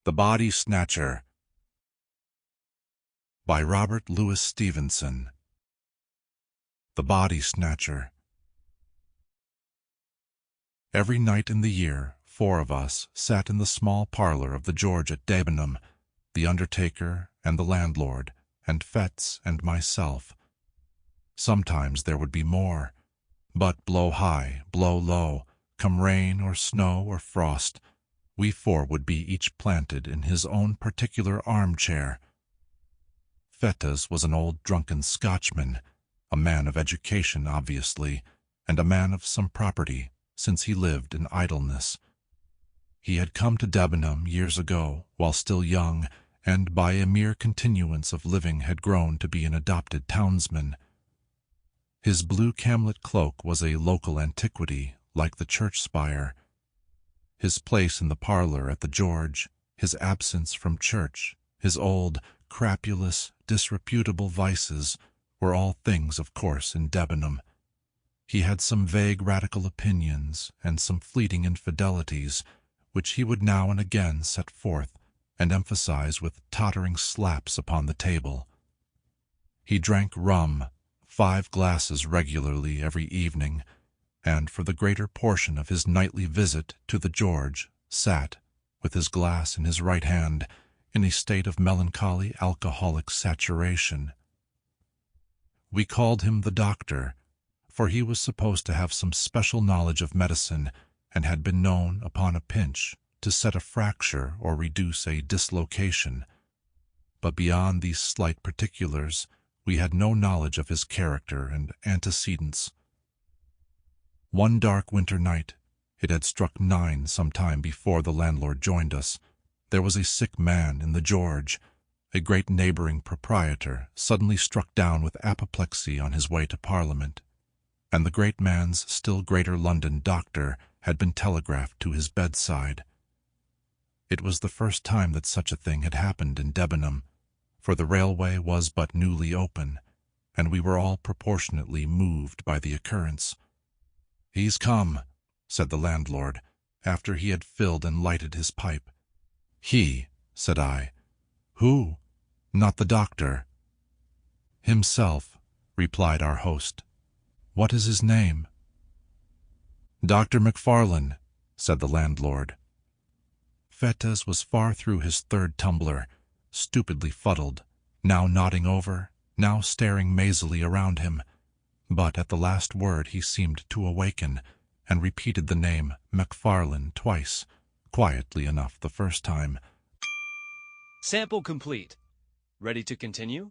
The Body Snatcher by Louis Stevenson. The Body Snatcher. Every night in the year, 4 of us sat in the small parlor of the George at Debenham, the undertaker and the landlord, and Fettes and myself. Sometimes there would be more, but blow high, blow low, come rain or snow or frost, we 4 would be each planted in his own particular armchair. Fettes was an old drunken Scotchman, a man of education obviously, and a man of some property, since he lived in idleness. He had come to Debenham years ago, while still young, and by a mere continuance of living had grown to be an adopted townsman. His blue camlet cloak was a local antiquity, like the church spire. His place in the parlor at the George, his absence from church, his old, crapulous, disreputable vices, were all things of course in Debenham. He had some vague radical opinions and some fleeting infidelities, which he would now and again set forth and emphasize with tottering slaps upon the table. He drank rum, 5 glasses regularly every evening, and for the greater portion of his nightly visit to the George sat, with his glass in his right hand, in a state of melancholy alcoholic saturation. We called him the doctor, for he was supposed to have some special knowledge of medicine, and had been known, upon a pinch, to set a fracture or reduce a dislocation. But beyond these slight particulars, we had no knowledge of his character and antecedents. One dark winter night, it had struck 9 some time before the landlord joined us, there was a sick man in the George. A great neighboring proprietor suddenly struck down with apoplexy on his way to Parliament, and the great man's still greater London doctor had been telegraphed to his bedside. It was the first time that such a thing had happened in Debenham, for the railway was but newly open, and we were all proportionately moved by the occurrence. "He's come," said the landlord, after he had filled and lighted his pipe. "He," said I. "Who?" "Not the doctor." "Himself," replied our host. "What is his name?" "Dr. Macfarlane," said the landlord. Fettes was far through his 3rd tumbler, stupidly fuddled, now nodding over, now staring mazily around him. But at the last word he seemed to awaken, and repeated the name Macfarlane twice, quietly enough the first time. Sample complete. Ready to continue?